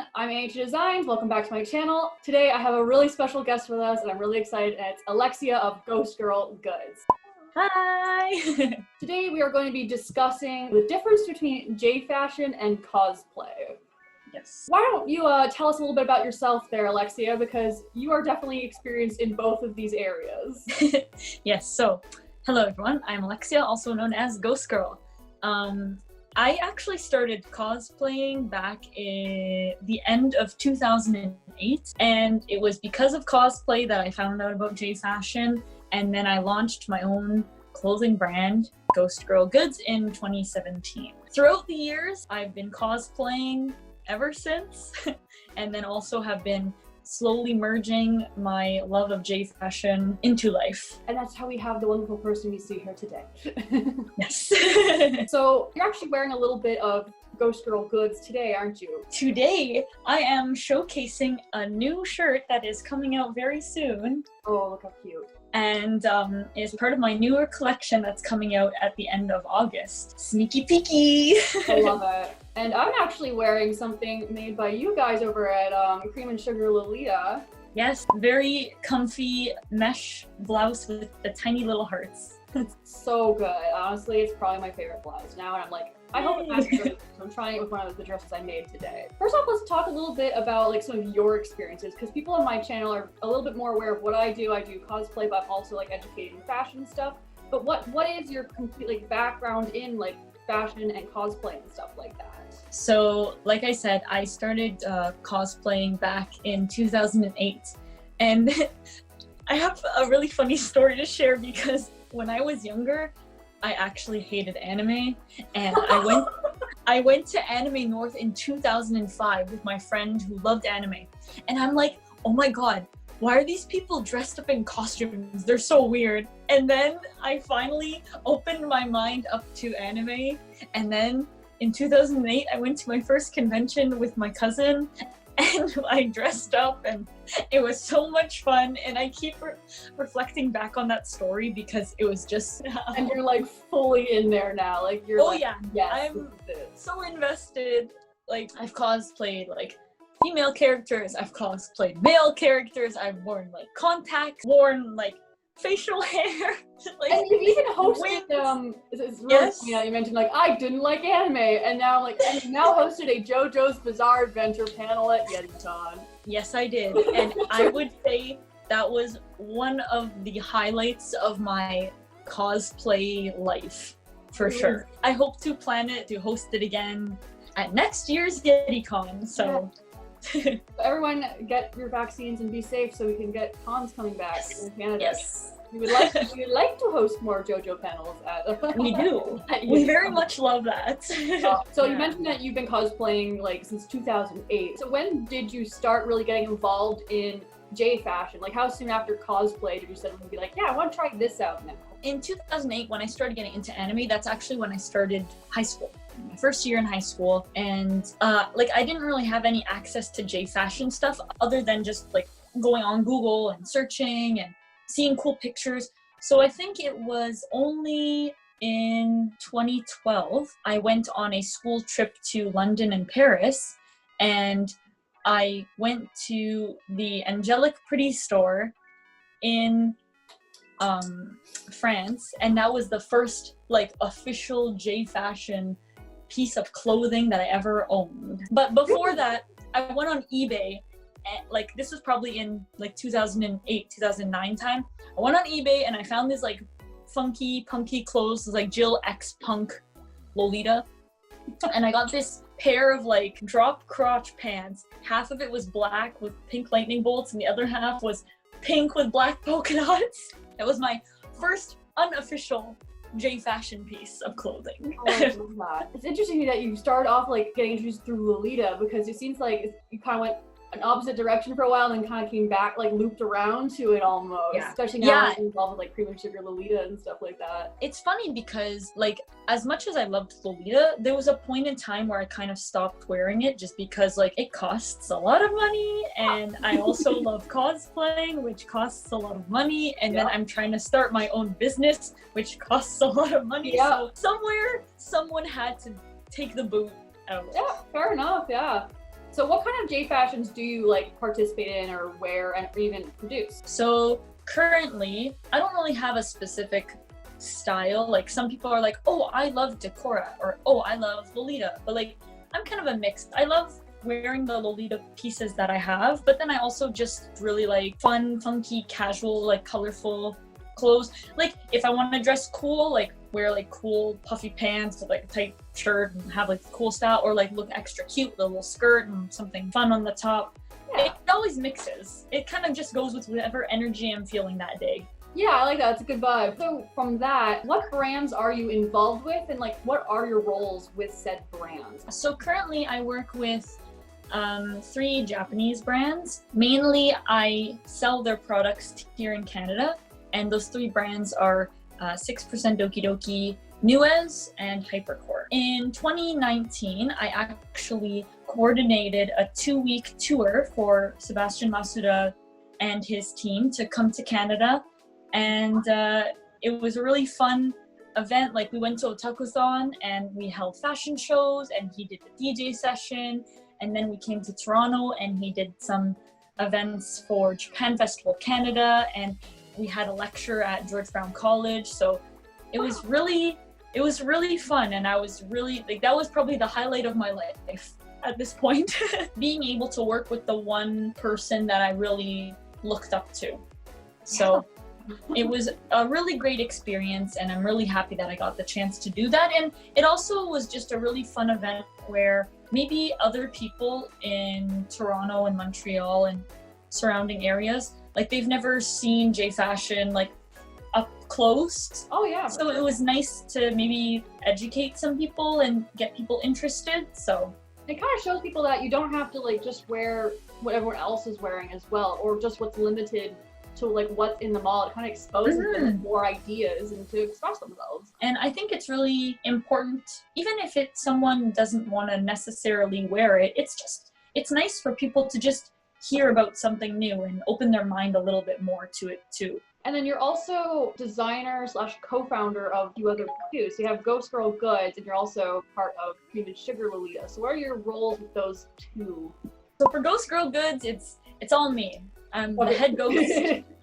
everyone, I'm AH Designs. Welcome back to my channel. Today I have a really special guest with us and I'm really excited, and it's Alexia of Ghost Girl Goods. Hi! Today we are going to be discussing the difference between J-fashion and cosplay. Yes. Why don't you tell us a little bit about yourself there, Alexia, because you are definitely experienced in both of these areas. Yes, so hello everyone, I'm Alexia, also known as Ghost Girl. I actually started cosplaying back in the end of 2008, and it was because of cosplay that I found out about J-fashion, and then I launched my own clothing brand, Ghost Girl Goods, in 2017. Throughout the years, I've been cosplaying ever since, and then also have been slowly merging my love of J-fashion into life. And that's how we have the wonderful person you see here today. Yes. So you're actually wearing a little bit of Ghost Girl Goods today, aren't you? Today, I am showcasing a new shirt that is coming out very soon. Oh, look how cute. And is part of my newer collection that's coming out at the end of August. Sneaky peeky! I love it. And I'm actually wearing something made by you guys over at Cream and Sugar Lolita. Yes, very comfy mesh blouse with the tiny little hearts. It's so good. Honestly, it's probably my favorite blouse now, and I'm like, I hope it matches good. So I'm trying it with one of the dresses I made today. First off, let's talk a little bit about like some of your experiences, because people on my channel are a little bit more aware of what I do. I do cosplay, but I'm also like educating fashion stuff. But what is your complete like background in like fashion and cosplay and stuff like that? So, like I said, I started cosplaying back in 2008, and I have a really funny story to share because when I was younger, I actually hated anime, and I went to Anime North in 2005 with my friend who loved anime, and I'm like, oh my god, why are these people dressed up in costumes? They're so weird. And then I finally opened my mind up to anime, and then in 2008 I went to my first convention with my cousin, and I dressed up, and it was so much fun, and I keep reflecting back on that story because it was just and you're like fully in there now, like you're like, yeah, yes, I'm so invested. Like, I've cosplayed like female characters, I've cosplayed male characters, I've worn like contacts, worn like facial hair, like, and you've even hosted it's really yes, funny, you mentioned like I didn't like anime, and now like and you now hosted a JoJo's Bizarre Adventure panel at YetiCon. yes I did, and I would say that was one of the highlights of my cosplay life for sure. I hope to plan it to host it again at next year's YetiCon, so yeah. Everyone get your vaccines and be safe so we can get cons coming back in Canada. Yes. We would like to host more JoJo panels at We do. We very much love that. So you mentioned that you've been cosplaying like since 2008. So when did you start really getting involved in J-fashion? Like how soon after cosplay did you suddenly be like, yeah, I want to try this out now? In 2008, when I started getting into anime, that's actually when I started high school. My first year in high school, and like I didn't really have any access to J-fashion stuff other than just like going on Google and searching and seeing cool pictures. So I think it was only in 2012 I went on a school trip to London and Paris, and I went to the Angelic Pretty store in France, and that was the first like official J-fashion piece of clothing that I ever owned. But before that, I went on eBay, and like this was probably in like 2008, 2009 time. I went on eBay and I found this like funky, punky clothes, like Jill X Punk Lolita, and I got this pair of like drop crotch pants. Half of it was black with pink lightning bolts, and the other half was pink with black polka dots. It was my first unofficial J-fashion piece of clothing. Oh, I love that. It's interesting that you started off like getting introduced through Lolita, because it seems like you kind of went an opposite direction for a while and then kind of came back, like looped around to it almost. Yeah. Especially now you're involved with like Cream and Sugar Lolita and stuff like that. It's funny because like as much as I loved Lolita, there was a point in time where I kind of stopped wearing it just because like it costs a lot of money, and I also love cosplaying, which costs a lot of money, and then I'm trying to start my own business, which costs a lot of money. So somewhere someone had to take the boot out. Yeah, fair enough, yeah. So what kind of J fashions do you like participate in or wear and even produce? So currently, I don't really have a specific style. Like some people are like, oh, I love Decora, or oh, I love Lolita. But like, I'm kind of a mix. I love wearing the Lolita pieces that I have, but then I also just really like fun, funky, casual, like colorful clothes. Like if I want to dress cool, like wear like cool puffy pants with like a tight shirt and have like cool style, or like look extra cute with a little skirt and something fun on the top. Yeah. It always mixes. It kind of just goes with whatever energy I'm feeling that day. Yeah, I like that. It's a good vibe. So from that, what brands are you involved with, and like what are your roles with said brands? So currently I work with 3 Japanese brands. Mainly I sell their products here in Canada, and those 3 brands are 6% Doki Doki, Nuez, and Hypercore. In 2019, I actually coordinated a 2-week tour for Sebastian Masuda and his team to come to Canada, and it was a really fun event. Like we went to Otakuthon and we held fashion shows, and he did the DJ session, and then we came to Toronto and he did some events for Japan Festival Canada, and we had a lecture at George Brown College. So it was really fun, and I was really like, that was probably the highlight of my life at this point. Being able to work with the one person that I really looked up to. So it was a really great experience, and I'm really happy that I got the chance to do that. And it also was just a really fun event where maybe other people in Toronto and Montreal and surrounding areas, like they've never seen J fashion like up close. Oh yeah. So it was nice to maybe educate some people and get people interested. So it kind of shows people that you don't have to like just wear what everyone else is wearing as well, or just what's limited to like what's in the mall. It kind of exposes them more ideas and to express themselves. And I think it's really important, even if someone doesn't want to necessarily wear it, it's nice for people to just hear about something new and open their mind a little bit more to it too. And then you're also designer / co-founder of a few other too. So you have Ghost Girl Goods, and you're also part of Cream and Sugar Lolita. So what are your roles with those two? So for Ghost Girl Goods, it's all me. I'm the head ghost,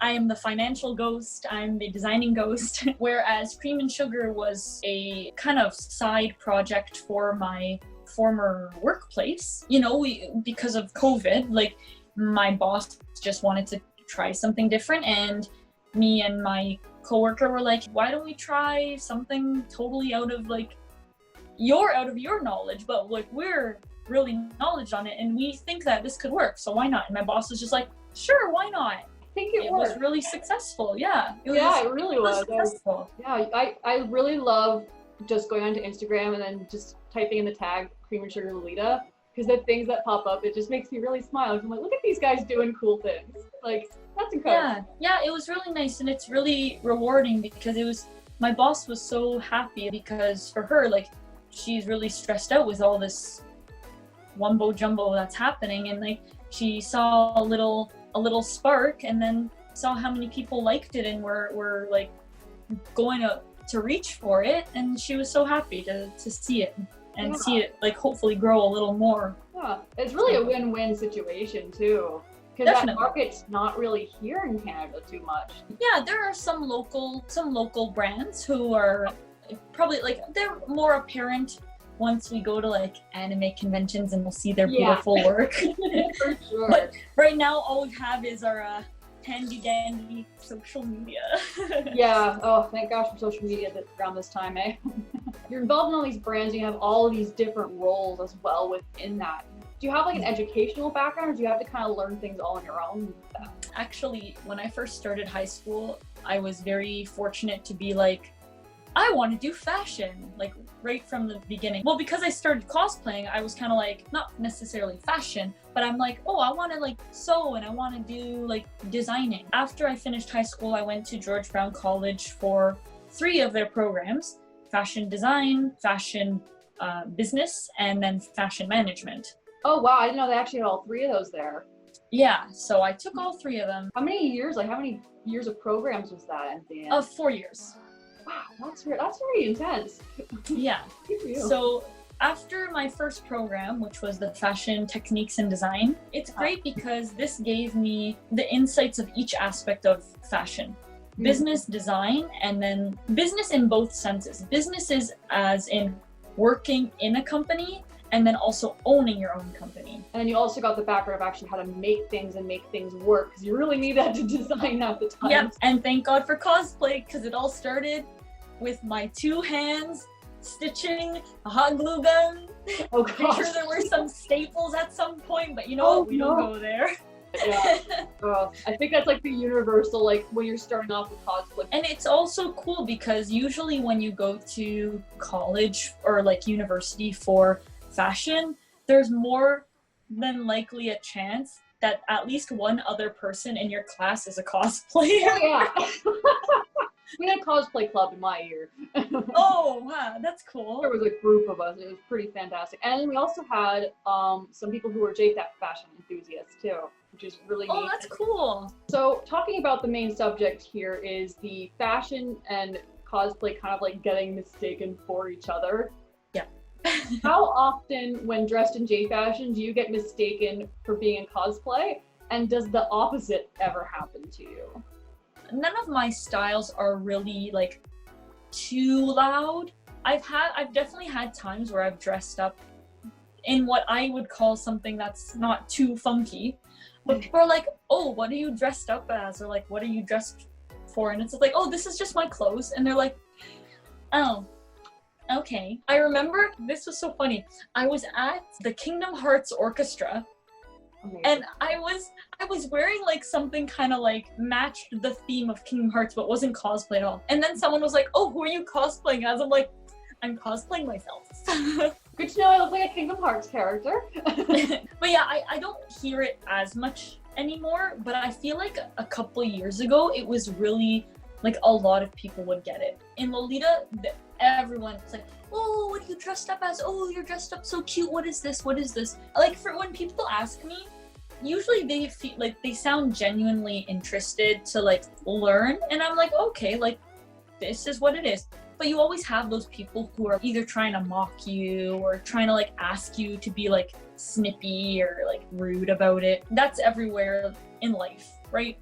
I am the financial ghost, I'm the designing ghost. Whereas Cream and Sugar was a kind of side project for my former workplace. You know, because of COVID, like my boss just wanted to try something different, and me and my coworker were like, why don't we try something totally out of your knowledge, but like we're really knowledge on it and we think that this could work, so why not? And my boss was just like, sure, why not? I think it was really successful. Yeah, it really was successful. Yeah, I really love just going onto Instagram and then just typing in the tag Cream and Sugar Lolita, because the things that pop up, it just makes me really smile. I'm like, look at these guys doing cool things. Like, that's incredible. Yeah, it was really nice, and it's really rewarding because my boss was so happy, because for her, like, she's really stressed out with all this wumbo jumbo that's happening, and like she saw a little spark, and then saw how many people liked it and were like going to reach for it, and she was so happy to see it and see it like hopefully grow a little more. Yeah, it's really a win-win situation too, because that market's not really here in Canada too much. Yeah, there are some local brands who are probably like, they're more apparent once we go to like anime conventions and we'll see their beautiful work. For sure. But right now all we have is our handy dandy social media. Yeah, oh thank gosh for social media around this time, eh? You're involved in all these brands, you have all of these different roles as well within that. Do you have like an educational background, or do you have to kind of learn things all on your own? Actually, when I first started high school, I was very fortunate to be like, I want to do fashion, like right from the beginning. Well, because I started cosplaying, I was kind of like, not necessarily fashion, but I'm like, oh, I want to like sew and I want to do like designing. After I finished high school, I went to George Brown College for 3 of their programs: fashion design, fashion business, and then fashion management. Oh wow, I didn't know they actually had all 3 of those there. Yeah, so I took all 3 of them. How many years of programs was that at the end? 4 years. Wow, that's very intense. Yeah. So after my first program, which was the fashion techniques and design, it's great because this gave me the insights of each aspect of fashion. Business, design, and then business in both senses. Business is as in working in a company, and then also owning your own company. And then you also got the background of actually how to make things and make things work, because you really need that to design at the time. Yep, and thank God for cosplay, because it all started with my 2 hands stitching a hot glue gun. Oh I'm gosh. sure there were some staples at some point, but you know what? We don't go there. Yeah. I think that's like the universal, like when you're starting off with cosplay. And it's also cool because usually when you go to college or like university for fashion, there's more than likely a chance that at least one other person in your class is a cosplayer. Oh, yeah. We had a cosplay club in my year. Oh, wow, that's cool. There was a group of us. It was pretty fantastic. And we also had some people who were fashion enthusiasts too, which is really neat. Oh, that's cool. So talking about the main subject here is the fashion and cosplay kind of like getting mistaken for each other. Yeah. How often when dressed in J fashion do you get mistaken for being in cosplay? And does the opposite ever happen to you? None of my styles are really like too loud. I've definitely had times where I've dressed up in what I would call something that's not too funky. But people are like, oh, what are you dressed up as? Or like, what are you dressed for? And it's like, oh, this is just my clothes. And they're like, oh, okay. I remember, this was so funny. I was at the Kingdom Hearts Orchestra. Amazing. And I was wearing like something kind of like matched the theme of Kingdom Hearts, but wasn't cosplay at all. And then someone was like, oh, who are you cosplaying as? I'm like, I'm cosplaying myself. Good to know I look like a Kingdom Hearts character. But yeah, I don't hear it as much anymore, but I feel like a couple years ago, it was really like a lot of people would get it. In Lolita, everyone was like, oh, what are you dressed up as? Oh, you're dressed up so cute. What is this? What is this? Like, for when people ask me, usually they feel like they sound genuinely interested to like learn. And I'm like, okay, like this is what it is. But you always have those people who are either trying to mock you or trying to like ask you to be like snippy or like rude about it. That's everywhere in life, right?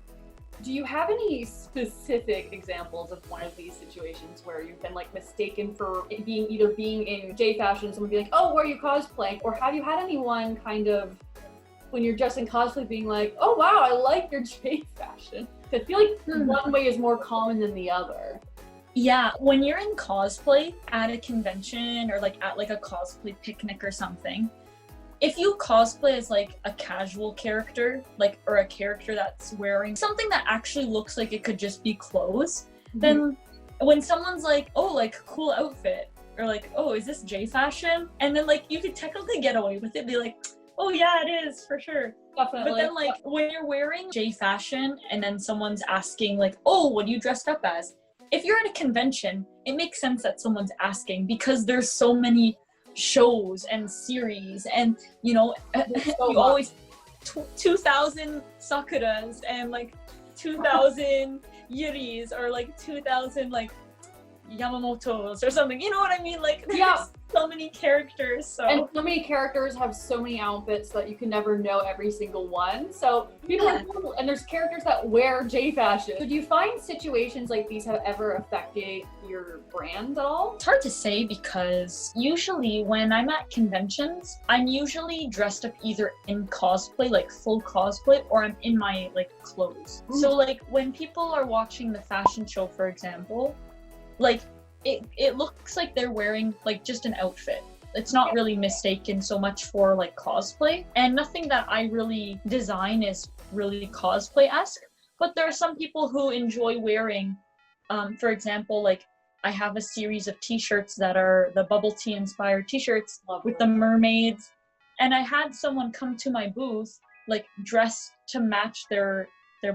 Do you have any specific examples of one of these situations where you've been like mistaken for it being in J fashion, someone be like, oh, where are you cosplaying? Or have you had anyone kind of, when you're dressed in cosplay, being like, oh wow, I like your J fashion? I feel like one way is more common than the other. Yeah, when you're in cosplay at a convention or like at like a cosplay picnic or something, if you cosplay as like a casual character, like, or a character that's wearing something that actually looks like it could just be clothes, then when someone's like, oh, like cool outfit, or like, oh, is this J fashion? And then like you could technically get away with it, be like, oh yeah, it is for sure. Definitely. But then like when you're wearing J fashion and then someone's asking like, oh, what are you dressed up as? If you're at a convention, it makes sense that someone's asking because there's so many shows and series, and you know, you always 2,000 Sakuras and like 2,000 Yuris or like 2,000 like Yamamotos or something, you know what I mean? Like there's so many characters, and so many characters have so many outfits that you can never know every single one. So people are cool, and there's characters that wear J fashion. So do you find situations like these have ever affected your brand at all? It's hard to say because usually when I'm at conventions, I'm usually dressed up either in cosplay, like full cosplay, or I'm in my like clothes. So like when people are watching the fashion show, for example, like it looks like they're wearing like just an outfit. It's not really mistaken so much for like cosplay, and nothing that I really design is really cosplay-esque, but there are some people who enjoy wearing, for example, like I have a series of t-shirts that are the bubble tea inspired t-shirts with the mermaids, and I had someone come to my booth like dressed to match their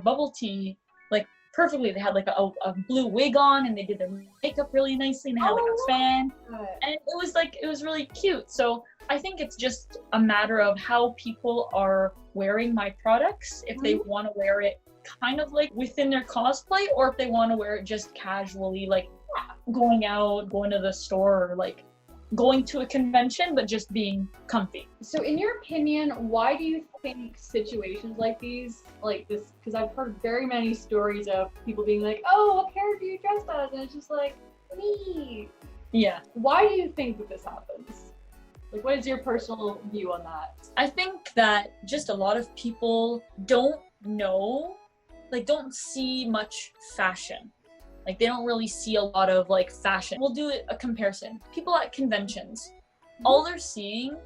bubble tea like perfectly. They had like a blue wig on, and they did their makeup really nicely, and they had like a fan, and it was really cute. So I think it's just a matter of how people are wearing my products, if they want to wear it kind of like within their cosplay, or if they want to wear it just casually, like going out, going to the store, or like going to a convention, but just being comfy. So in your opinion, why do you think situations like these, like this, because I've heard very many stories of people being like, oh, what character you dressed as? And it's just like, me. Yeah. Why do you think that this happens? Like, what is your personal view on that? I think that just a lot of people don't know, like don't see much fashion. Like they don't really see a lot of like fashion. We'll do a comparison. People at conventions, all they're seeing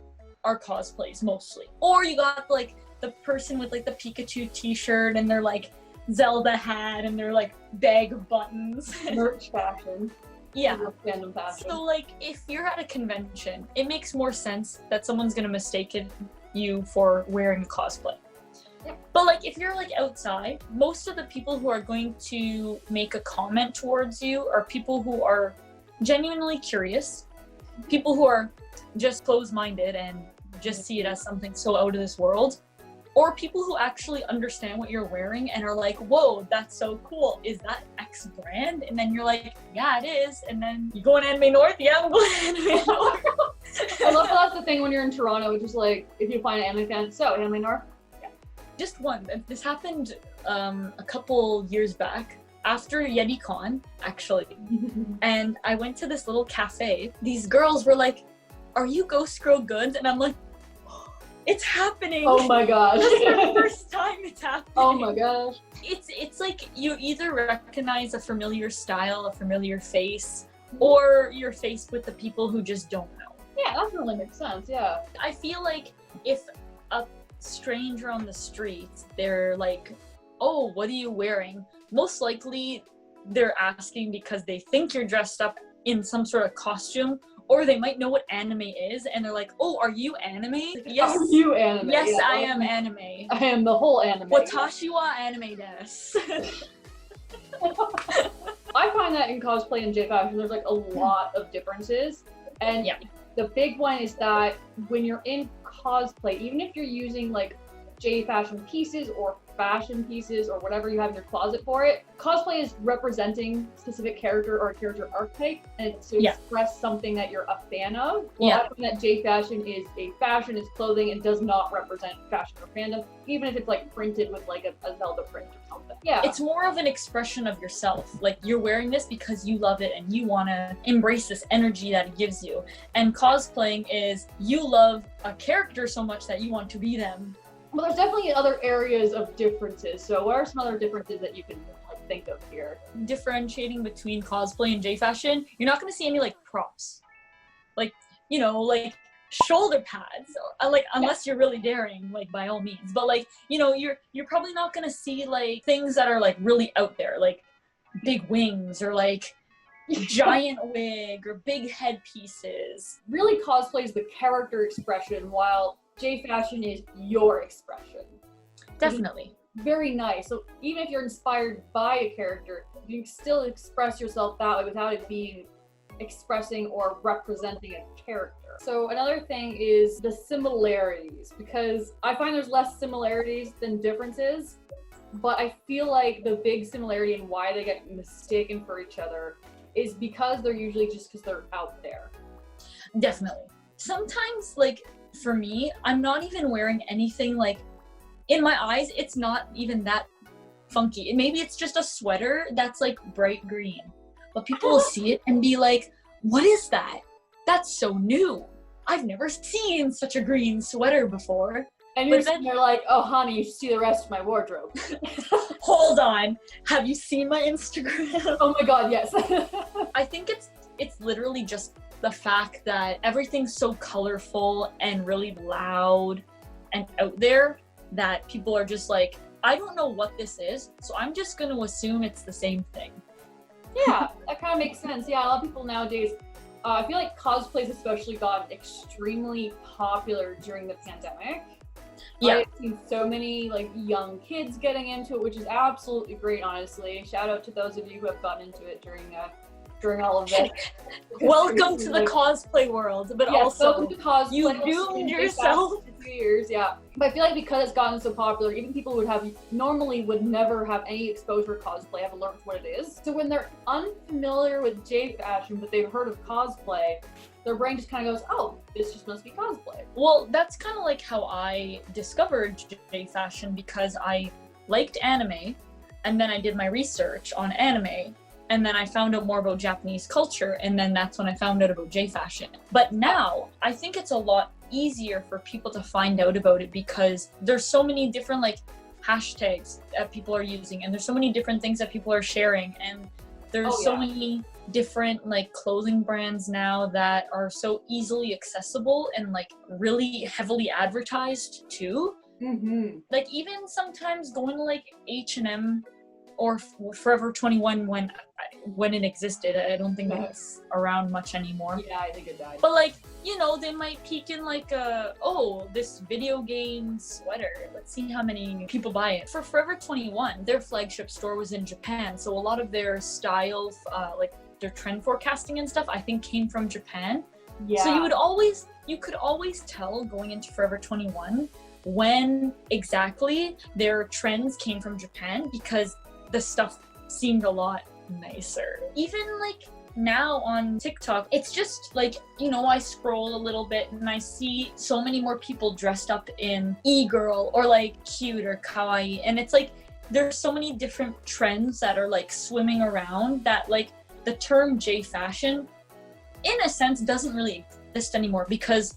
are cosplays mostly. Or you got like the person with like the Pikachu t-shirt and their like Zelda hat and their like bag of buttons. Merch fashion. Yeah. Random fashion. So like if you're at a convention, it makes more sense that someone's gonna mistake you for wearing a cosplay. But like if you're like outside, most of the people who are going to make a comment towards you are people who are genuinely curious, people who are just closed-minded and just see it as something so out of this world, or people who actually understand what you're wearing and are like, whoa, that's so cool. Is that X brand? And then you're like, yeah, it is. And then you go in Anime North? Yeah, I'm going to Anime North. I love how that's the thing when you're in Toronto, which is like, if you find an anime fan, so Anime North? Just one. This happened a couple years back after YetiCon, actually. And I went to this little cafe. These girls were like, are you Ghost Girl Goods? And I'm like, oh, it's happening. Oh my gosh. This is the first time it's happening. Oh my gosh. It's like you either recognize a familiar style, a familiar face, or you're faced with the people who just don't know. Yeah, that really makes sense, yeah. I feel like if a stranger on the street, they're like, oh, what are you wearing? Most likely they're asking because they think you're dressed up in some sort of costume, or they might know what anime is and they're like, oh, are you anime? Like, yes. Are you anime? Yes, yeah, I am anime. I am the whole anime. Watashi wa anime desu. I find that in cosplay and J fashion, there's like a lot of differences. And yeah. The big one is that when you're in cosplay, even if you're using like J fashion pieces or fashion pieces or whatever you have in your closet for it, cosplay is representing a specific character or a character archetype, and it's to express something that you're a fan of. Well, I find that J fashion is a fashion, is clothing, and does not represent fashion or fandom, even if it's like printed with like a Zelda print or something. Yeah. It's more of an expression of yourself. Like you're wearing this because you love it and you want to embrace this energy that it gives you. And cosplaying is you love a character so much that you want to be them. Well, there's definitely other areas of differences. So what are some other differences that you can like, think of here? Differentiating between cosplay and J fashion, you're not going to see any like props. Like, you know, like shoulder pads, like unless you're really daring, like by all means. But like, you know, you're probably not going to see like things that are like really out there, like big wings or like giant wig or big headpieces. Really, cosplay is the character expression, while J fashion is your expression. Definitely. Very nice. So even if you're inspired by a character, you can still express yourself that way without it being expressing or representing a character. So another thing is the similarities, because I find there's less similarities than differences, but I feel like the big similarity and why they get mistaken for each other is because they're usually just because they're out there. Definitely. Sometimes, like, for me, I'm not even wearing anything like, in my eyes, it's not even that funky. Maybe it's just a sweater that's like bright green, but people will see it and be like, what is that? That's so new. I've never seen such a green sweater before. And you're like, oh honey, you should see the rest of my wardrobe. Hold on. Have you seen my Instagram? Oh my god, yes. I think it's literally just the fact that everything's so colorful and really loud and out there that people are just like, I don't know what this is, so I'm just going to assume it's the same thing. Yeah, that kind of makes sense. Yeah, a lot of people nowadays, I feel like cosplays especially got extremely popular during the pandemic. Yeah. I've seen so many like young kids getting into it, which is absolutely great, honestly. Shout out to those of you who have gotten into it during all of this. Welcome to the cosplay world, but also welcome to cosplay. You doomed yourself. 2 years, yeah. But I feel like because it's gotten so popular, even people who would never have any exposure to cosplay haven't learned what it is. So when they're unfamiliar with J fashion, but they've heard of cosplay, their brain just kind of goes, oh, this just must be cosplay. Well, that's kind of like how I discovered J fashion, because I liked anime, and then I did my research on anime, and then I found out more about Japanese culture, and then that's when I found out about J fashion. But now I think it's a lot easier for people to find out about it, because there's so many different like hashtags that people are using, and there's so many different things that people are sharing, and there's so many different like clothing brands now that are so easily accessible and like really heavily advertised too. Like even sometimes going to like H&M or Forever 21 when it existed. I don't think it's around much anymore. Yeah, I think it died. But like, you know, they might peek in like oh, this video game sweater, let's see how many people buy it. For Forever 21, their flagship store was in Japan, so a lot of their style, like their trend forecasting and stuff, I think came from Japan. Yeah. So you could always tell going into Forever 21 when exactly their trends came from Japan, because the stuff seemed a lot nicer. Even like now on TikTok, it's just like, you know, I scroll a little bit and I see so many more people dressed up in e-girl or like cute or kawaii, and it's like there's so many different trends that are like swimming around that like the term J fashion in a sense doesn't really exist anymore, because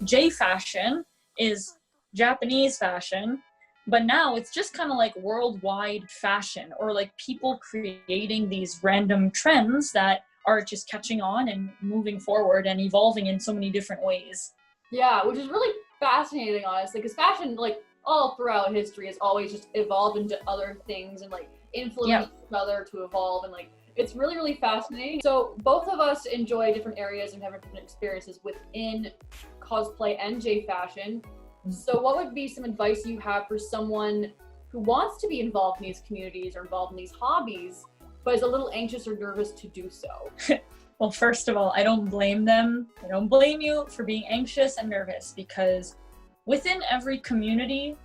J fashion is Japanese fashion, but now it's just kind of like worldwide fashion, or like people creating these random trends that are just catching on and moving forward and evolving in so many different ways. Yeah, which is really fascinating, honestly, because fashion, like all throughout history, has always just evolved into other things and like influenced each other to evolve, and like it's really, really fascinating. So both of us enjoy different areas and have different experiences within cosplay and J fashion. So what would be some advice you have for someone who wants to be involved in these communities or involved in these hobbies, but is a little anxious or nervous to do so? Well, first of all, I don't blame them. I don't blame you for being anxious and nervous, because within every community,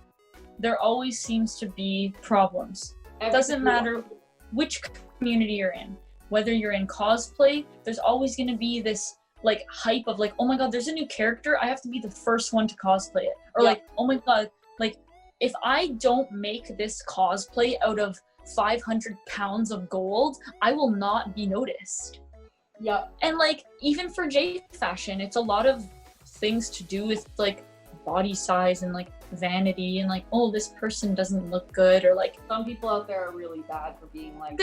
there always seems to be problems. It doesn't matter which community you're in. Whether you're in cosplay, there's always going to be this like hype of like, oh my god, there's a new character, I have to be the first one to cosplay it. Or like, oh my god, like if I don't make this cosplay out of 500 pounds of gold, I will not be noticed. Yeah. And like even for J fashion, it's a lot of things to do with like body size and like vanity and like, oh, this person doesn't look good, or like some people out there are really bad for being like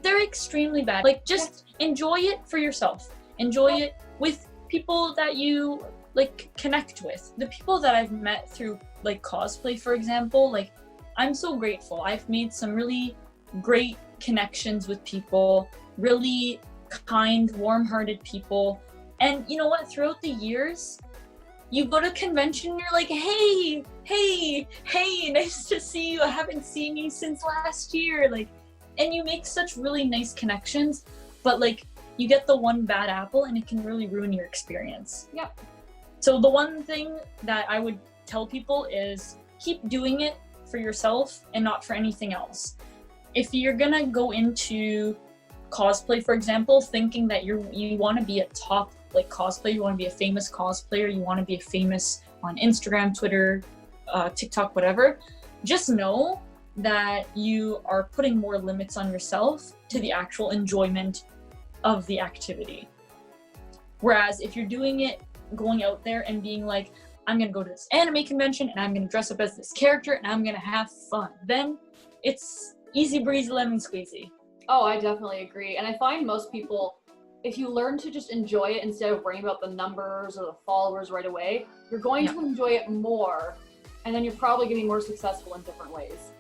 they're extremely bad. Like just enjoy it for yourself. Enjoy it with people that you like connect with. The people that I've met through like cosplay, for example, like I'm so grateful. I've made some really great connections with people, really kind, warm-hearted people. And you know what? Throughout the years, you go to convention, you're like, hey, nice to see you. I haven't seen you since last year. Like, and you make such really nice connections, but like you get the one bad apple and it can really ruin your experience. Yeah. So the one thing that I would tell people is keep doing it for yourself and not for anything else. If you're gonna go into cosplay, for example, thinking that you want to be a top like cosplayer, you want to be a famous cosplayer, you want to be famous on Instagram, Twitter, TikTok, whatever, just know that you are putting more limits on yourself to the actual enjoyment of the activity. Whereas if you're doing it, going out there and being like, I'm gonna go to this anime convention and I'm gonna dress up as this character and I'm gonna have fun, then it's easy breezy lemon squeezy. Oh, I definitely agree. And I find most people, if you learn to just enjoy it instead of worrying about the numbers or the followers right away, you're going to enjoy it more, and then you're probably gonna be more successful in different ways.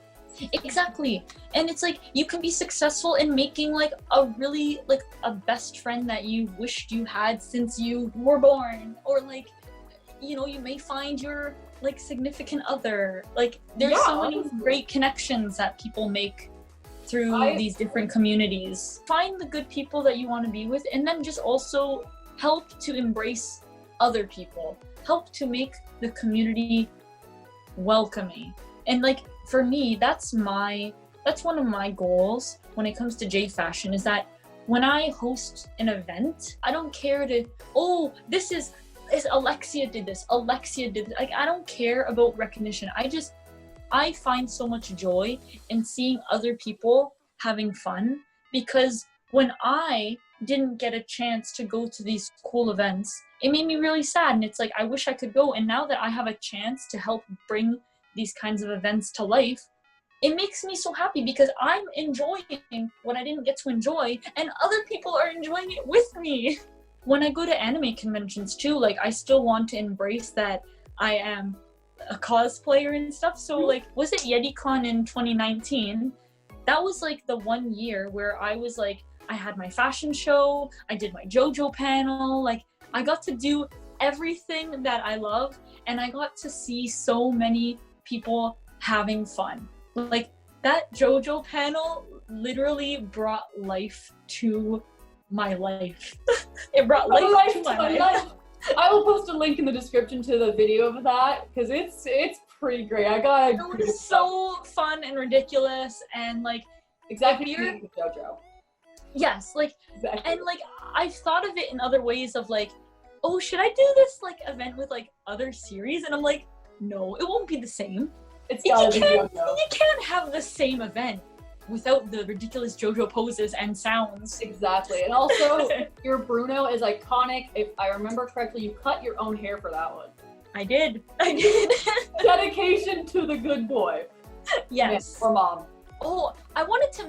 Exactly. And it's like you can be successful in making like a really like a best friend that you wished you had since you were born, or like, you know, you may find your like significant other. Like there's so many great connections that people make through these different communities. Find the good people that you want to be with, and then just also help to embrace other people, help to make the community welcoming. And like for me, that's one of my goals when it comes to J fashion, is that when I host an event, I don't care to, oh, this is Alexia did this, Alexia did this. Like, I don't care about recognition. I find so much joy in seeing other people having fun, because when I didn't get a chance to go to these cool events, it made me really sad. And it's like, I wish I could go. And now that I have a chance to help bring these kinds of events to life, it makes me so happy because I'm enjoying what I didn't get to enjoy, and other people are enjoying it with me. When I go to anime conventions too, like, I still want to embrace that I am a cosplayer and stuff. So like, was it YetiCon in 2019? That was like the one year where I was like, I had my fashion show, I did my Jojo panel, like, I got to do everything that I love, and I got to see so many people having fun. Like, that Jojo panel literally brought life to my life. It brought life to my life. I will post a link in the description to the video of that, because it's pretty great. It was so fun and ridiculous, and like, exactly with Jojo. Yes, like, exactly. And like, I've thought of it in other ways of like, oh, should I do this like event with like other series? And I'm like, no, it won't be the same. You can't have the same event without the ridiculous JoJo poses and sounds. Exactly. And also, your Bruno is iconic. If I remember correctly, you cut your own hair for that one. I did. Dedication to the good boy. Yes. Or mom. Oh, I wanted to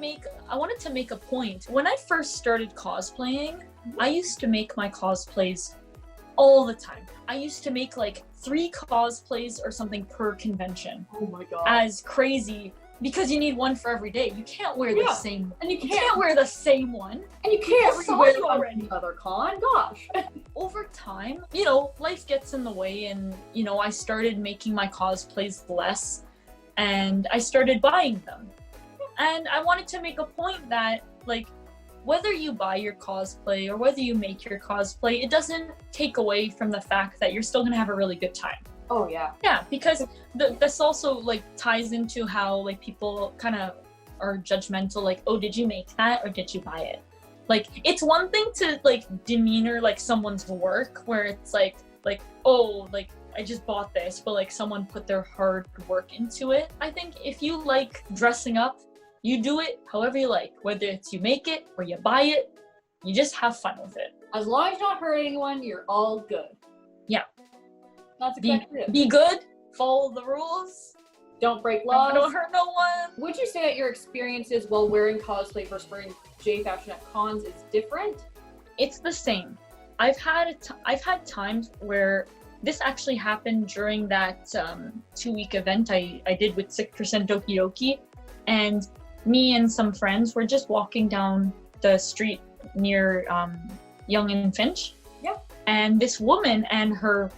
make a point. When I first started cosplaying, I used to make my cosplays all the time. I used to make like 3 cosplays or something per convention. Oh my god. As crazy, because you need one for every day. You can't wear the same, and you can't wear the same one. And you can't wear another con. Gosh. Over time, you know, life gets in the way, and you know, I started making my cosplays less, and I started buying them. And I wanted to make a point that, like, whether you buy your cosplay or whether you make your cosplay, it doesn't take away from the fact that you're still gonna have a really good time. Oh yeah. Yeah, because this also like ties into how like people kind of are judgmental, like, oh, did you make that or did you buy it? Like, it's one thing to like demeanor like someone's work where it's like, oh, like, I just bought this, but like someone put their hard work into it. I think if you like dressing up, you do it however you like, whether it's you make it or you buy it, you just have fun with it. As long as you're not hurting anyone, you're all good. Yeah. That's exactly it. Be good, follow the rules. Don't break laws. Don't hurt no one. Would you say that your experiences while wearing cosplay versus wearing J-fashion at cons is different? It's the same. I've had times where this actually happened during that 2-week event I did with 6% Doki Doki, and me and some friends were just walking down the street near Yonge and Finch. Yep. And this woman and her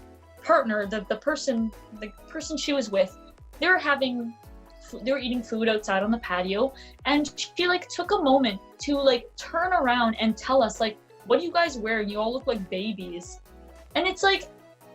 partner, the person she was with, they were eating food outside on the patio, and she like took a moment to like turn around and tell us like, what are you guys wearing? You all look like babies. And it's like,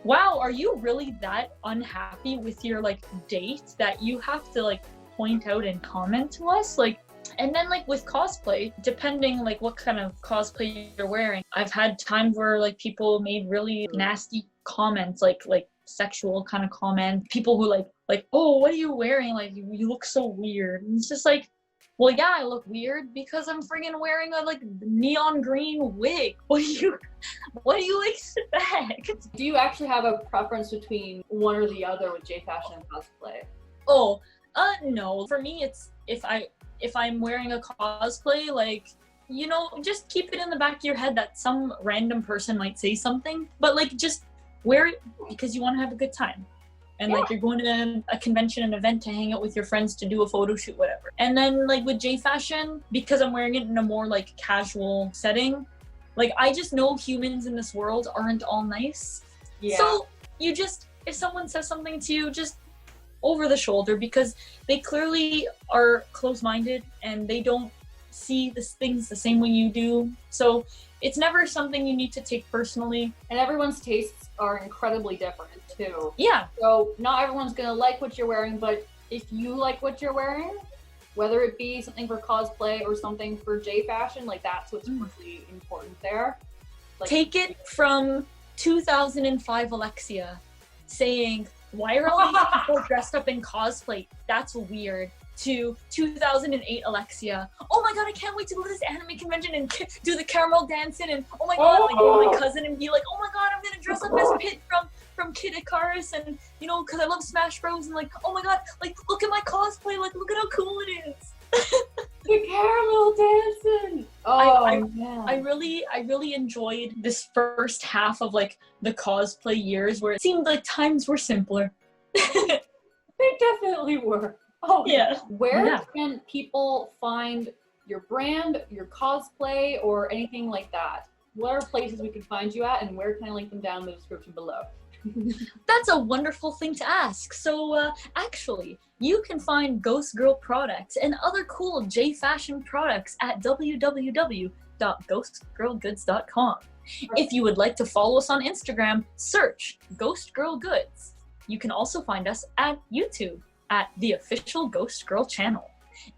wow, are you really that unhappy with your like date that you have to like point out and comment to us? Like, and then like with cosplay, depending like what kind of cosplay you're wearing, I've had times where like people made really nasty comments, like sexual kind of comments. People who like, oh, what are you wearing? Like, you look so weird. And it's just like, well, yeah, I look weird because I'm friggin' wearing a like neon green wig. What do you expect? Do you actually have a preference between one or the other with J-fashion and cosplay? Oh, no. For me, it's if I'm wearing a cosplay, like, you know, just keep it in the back of your head that some random person might say something, but like just wear it because you want to have a good time. And like you're going to a convention, an event to hang out with your friends, to do a photo shoot, whatever. And then like with J-fashion, because I'm wearing it in a more like casual setting, like I just know humans in this world aren't all nice. Yeah. So you just, if someone says something to you, just over the shoulder, because they clearly are close-minded and they don't see things the same way you do. So it's never something you need to take personally. And everyone's tastes are incredibly different too. Yeah. So not everyone's gonna like what you're wearing, but if you like what you're wearing, whether it be something for cosplay or something for J fashion, like that's what's really important there. Like, take it from 2005 Alexia saying, why are all these people dressed up in cosplay? That's weird. To 2008 Alexia, oh my god, I can't wait to go to this anime convention and do the caramel dancing, and oh my god, like go to my cousin and be like, oh my god, I'm gonna dress up as Pit from Kid Icarus, and you know, because I love Smash Bros, and like, oh my god, like look at my cosplay, like look at how cool it is. The caramel dancing. Oh man. I really enjoyed this first half of like the cosplay years where it seemed like times were simpler. They definitely were. Oh yeah. Where can people find your brand, your cosplay, or anything like that? What are places we can find you at, and where can I link them down in the description below? That's a wonderful thing to ask. So actually, you can find Ghost Girl products and other cool J fashion products at www.ghostgirlgoods.com. If you would like to follow us on Instagram, search Ghost Girl Goods. You can also find us at YouTube at the official Ghost Girl channel.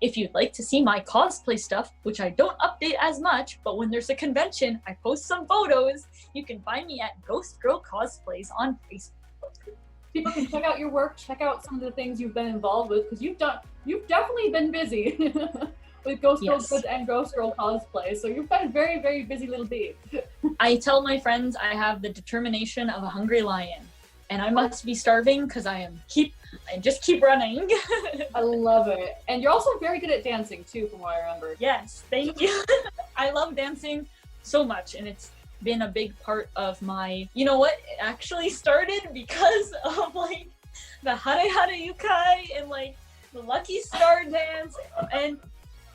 If you'd like to see my cosplay stuff, which I don't update as much, but when there's a convention, I post some photos, you can find me at Ghost Girl Cosplays on Facebook. People can check out your work, check out some of the things you've been involved with, because you've definitely been busy with Ghost Girl Goods and Ghost Girl Cosplay, so you've been a very, very busy little bee. I tell my friends I have the determination of a hungry lion, and I must be starving because I just keep running. I love it. And you're also very good at dancing too, from what I remember. Yes, thank you. I love dancing so much, and it's been a big part of my, you know what, it actually started because of like the Hare Hare Yukai and like the Lucky Star dance, and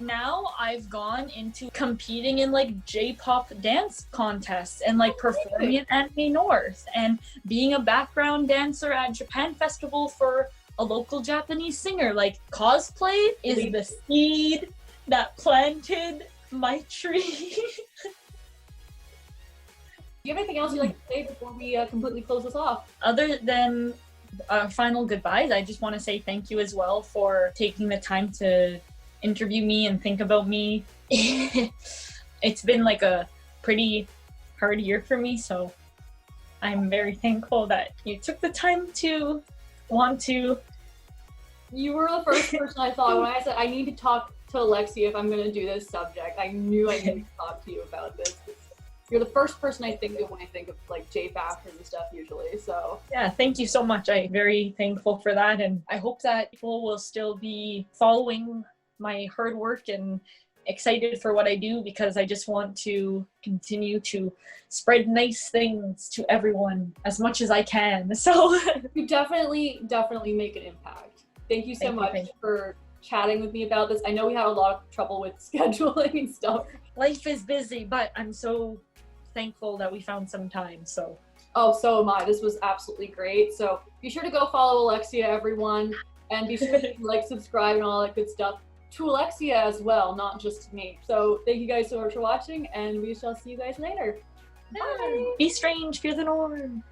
now I've gone into competing in like J-pop dance contests and like performing at Anime North and being a background dancer at Japan Festival for a local Japanese singer. Like cosplay is the seed that planted my tree. Do you have anything else you'd like to say before we completely close this off? Other than final goodbyes, I just want to say thank you as well for taking the time to interview me and think about me. It's been like a pretty hard year for me, so I'm very thankful that you took the time to want to. You were the first person I thought when I said I need to talk to Alexia if I'm going to do this subject. I knew I needed to talk to you about this. You're the first person I think of when I think of like J fashion and stuff usually, so. Yeah, thank you so much. I'm very thankful for that, and I hope that people will still be following my hard work and excited for what I do, because I just want to continue to spread nice things to everyone as much as I can. So you definitely make an impact. Thank you so much for chatting with me about this. I know we had a lot of trouble with scheduling and stuff. Life is busy, but I'm so thankful that we found some time. So so am I. This was absolutely great. So be sure to go follow Alexia, everyone, and be sure to like, subscribe, and all that good stuff to Alexia as well, not just to me. So thank you guys so much for watching, and we shall see you guys later. Bye. Be strange, fear the norm.